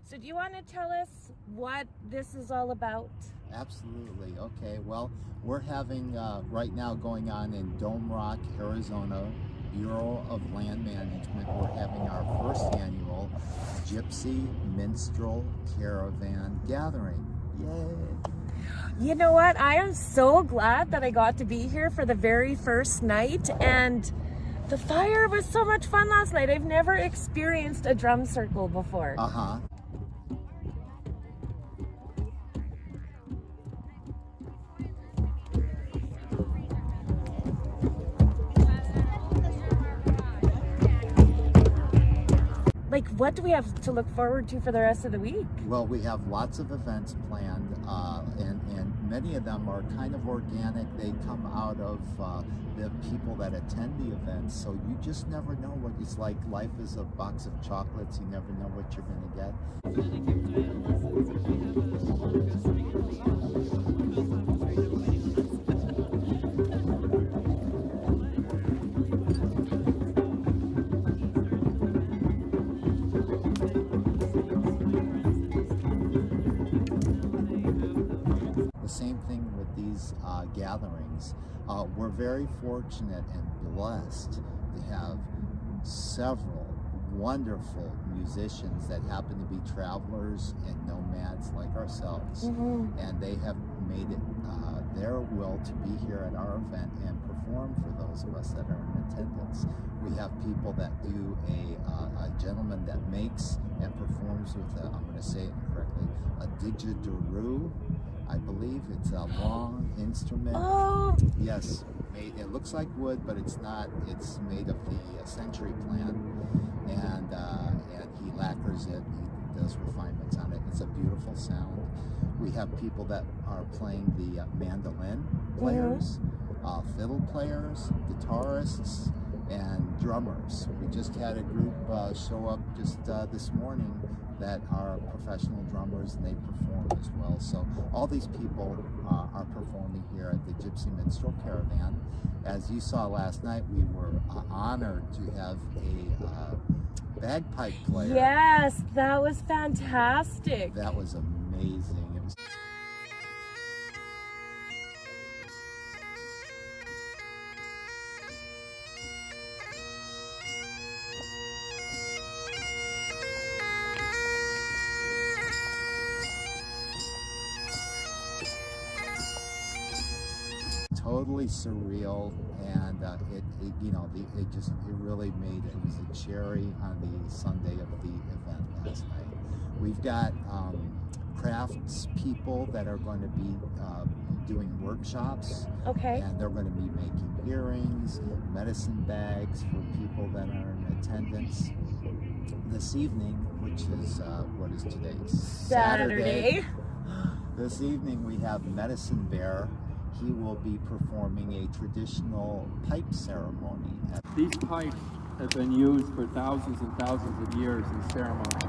So do you want to tell us what this is all about? Absolutely. Okay, well, we're having right now going on in Dome Rock, Arizona, Bureau of Land Management. We're having our first annual Gypsy Minstrel Caravan gathering. Yay! You know what? I am so glad that I got to be here for the very first night, and the fire was so much fun last night. I've never experienced a drum circle before. Uh-huh. Like, what do we have to look forward to for the rest of the week? Well, we have lots of events planned, and many of them are kind of organic. They come out of the people that attend the events, so you just never know what it's like. Life is a box of chocolates. You never know what you're going to get. Same thing with these gatherings. We're very fortunate and blessed to have several wonderful musicians that happen to be travelers and nomads like ourselves, and they have made it their will to be here at our event and perform for those of us that are in attendance. We have people that do a gentleman that makes and performs with I'm going to say it correctly, a didgeridoo. I believe it's a long instrument. Oh! Yes, it looks like wood, but it's not. It's made of the century plant, and he lacquers it. He does refinements on it. It's a beautiful sound. We have people that are playing the mandolin players, fiddle players, guitarists, and drummers. We just had a group show up just this morning that are professional drummers, and they perform as well. So all these people are performing here at the Gypsy Minstrel Caravan. As you saw last night, we were honored to have a bagpipe player. Yes, that was fantastic. That was amazing. It was totally surreal, and it really made it was a cherry on the Sunday of the event last night. We've got crafts people that are going to be doing workshops. Okay. And they're going to be making earrings, medicine bags for people that are in attendance. This evening, which is what is today? Saturday. This evening we have Medicine Bear. He will be performing a traditional pipe ceremony. These pipes have been used for thousands and thousands of years in ceremony.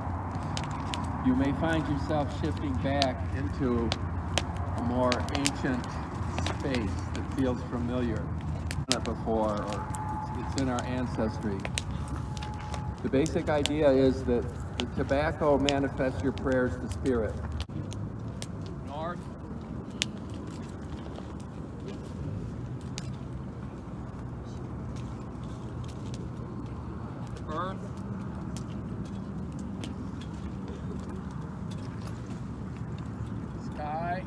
You may find yourself shifting back into a more ancient space that feels familiar before, or it's in our ancestry. The basic idea is that the tobacco manifests your prayers to spirit. North. Earth. Sky.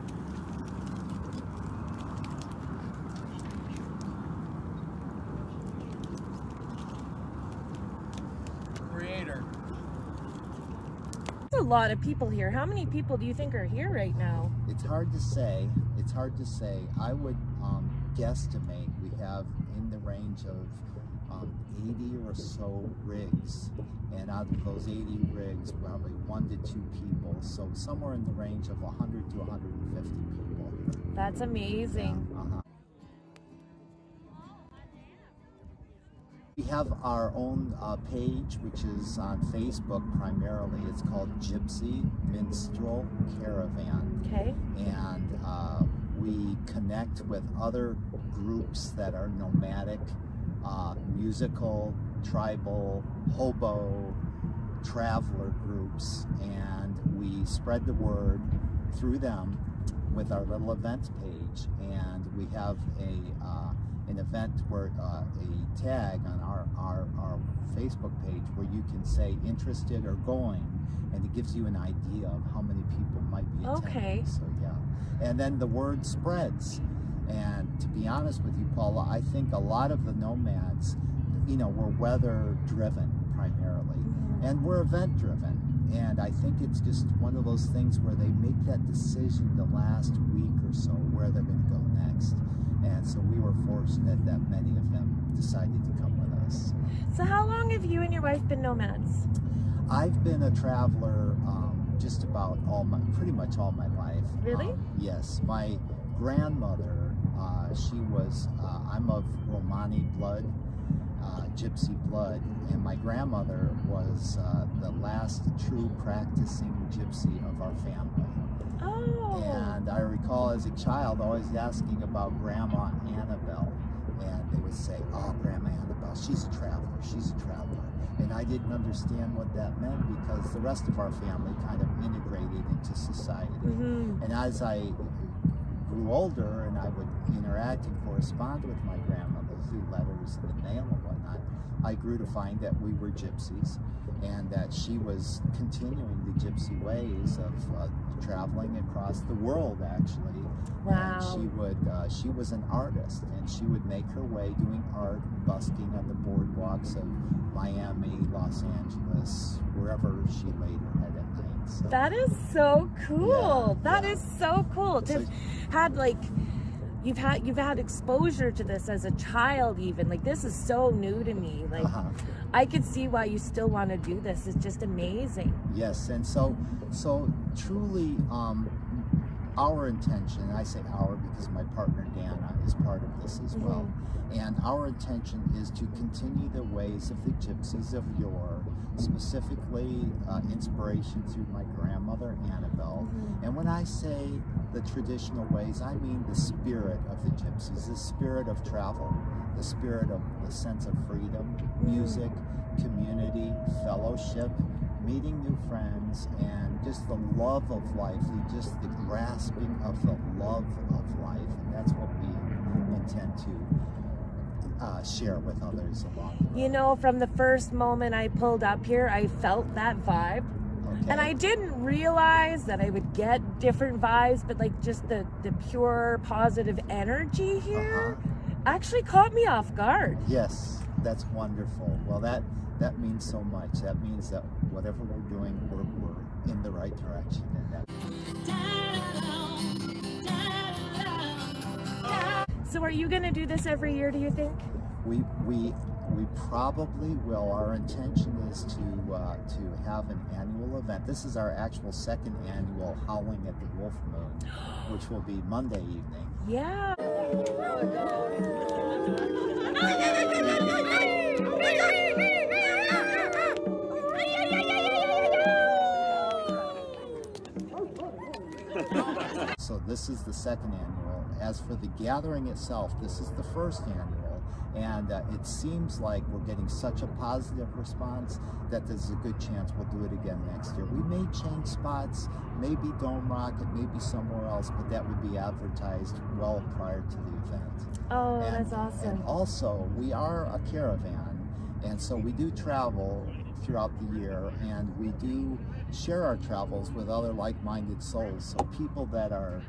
Creator. There's a lot of people here. How many people do you think are here right now? It's hard to say. It's hard to say. I would guesstimate we have in the range of 80 or so rigs, and out of those 80 rigs, probably 1 to 2 people. So somewhere in the range of 100 to 150 people. That's amazing. Yeah, We have our own page, which is on Facebook primarily. It's called Gypsy Minstrel Caravan. Okay. And we connect with other groups that are nomadic, musical, tribal, hobo, traveler groups, and we spread the word through them with our little events page, and we have an event where a tag on our Facebook page where you can say interested or going, and it gives you an idea of how many people might be attending. Okay. So yeah, and then the word spreads. And to be honest with you, Paula, I think a lot of the nomads, you know, we're weather driven primarily, and we're event driven. And I think it's just one of those things where they make that decision the last week or so where they're going to go next. And so we were fortunate that many of them decided to come with us. So how long have you and your wife been nomads? I've been a traveler just about pretty much all my life. Really? Yes. My grandmother, she was, I'm of Romani blood, Gypsy blood, and my grandmother was the last true practicing Gypsy of our family. Oh. And I recall as a child always asking about Grandma Annabelle, and they would say, oh, Grandma Annabelle, she's a traveler, she's a traveler. And I didn't understand what that meant because the rest of our family kind of integrated into society. And as I grew older and I would interact and correspond with my grandmother through letters and the mail and whatnot, I grew to find that we were gypsies and that she was continuing the gypsy ways of traveling across the world, actually. Wow. And she was an artist, and she would make her way doing art, busking on the boardwalks of Miami, Los Angeles, wherever she laid her head at night. So, that is so cool. Yeah, That is so cool to have had, like, you've had exposure to this as a child. Even like, this is so new to me. Like, I could see why you still want to do this. It's just amazing. Yes, and so truly, our intention, I say our because my partner Dana is part of this as well, and our intention is to continue the ways of the gypsies of yore, specifically inspiration through my grandmother Annabelle. And when I say the traditional ways, I mean the spirit of the gypsies, the spirit of travel, the spirit of the sense of freedom, music, community, fellowship, meeting new friends, and just the love of life, just the grasping of the love of life. And that's what we intend to share with others along the way. You know, from the first moment I pulled up here, I felt that vibe. Okay. And I didn't realize that I would get different vibes, but like just the pure positive energy here actually caught me off guard. Yes, that's wonderful. Well, that means so much. That means that whatever we're doing, we're in the right direction. So are you going to do this every year, do you think? We probably will. Our intention is to have an annual event. This is our actual second annual Howling at the Wolf Moon, which will be Monday evening. Yeah. So this is the second annual. As for the gathering itself, this is the first annual, and it seems like we're getting such a positive response that there's a good chance we'll do it again next year. We may change spots, maybe Dome Rocket, maybe somewhere else, but that would be advertised well prior to the event. Oh, that's awesome. And also, we are a caravan, and so we do travel throughout the year, and we do share our travels with other like-minded souls, so people that are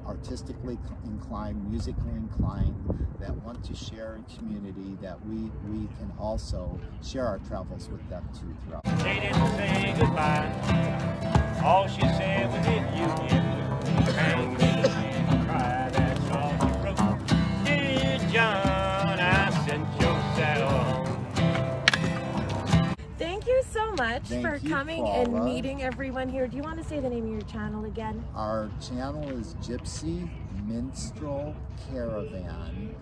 artistically inclined, musically inclined, that want to share in community, that we can also share our travels with them too throughout. She didn't say goodbye. All she said was if you get hang and cry, that's all she wrote. Dear John, I sent your saddle home. Thank you so much for you, coming Paula. and meeting everyone here. Do you want to say the name of your channel again? Our channel is Gypsy Minstrel Caravan.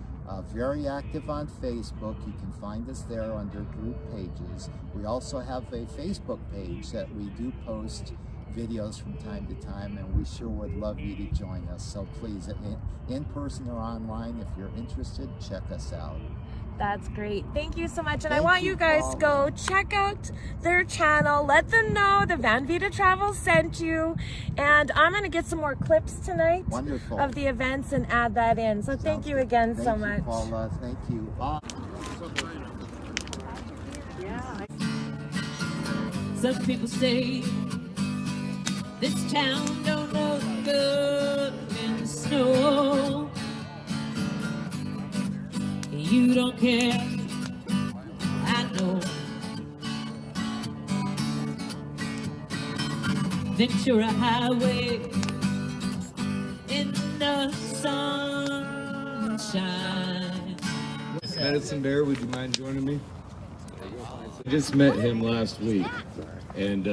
Very active on Facebook. You can find us there under group pages. We also have a Facebook page that we do post videos from time to time, and we sure would love you to join us. So please, in person or online, if you're interested, check us out. That's great. Thank you so much. And I Thank want you, you guys to go Paula. check out their channel. Let them know the Vida Travels sent you. And I'm going to get some more clips tonight Wonderful. of the events and add that in. So thank you again so Thank much. you, Paula. Thank you. Bye. Some people say this town don't look good in the snow. You don't care, I know. Ventura Highway in the sunshine. Medicine Bear, would you mind joining me? I just met him last week, and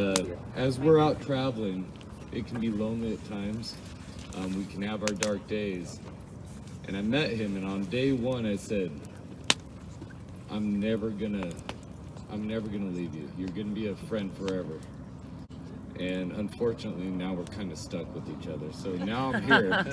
as we're out traveling, it can be lonely at times. We can have our dark days. And I met him, and on day one I said, I'm never gonna leave you. You're gonna be a friend forever. And unfortunately now we're kind of stuck with each other. So now I'm here.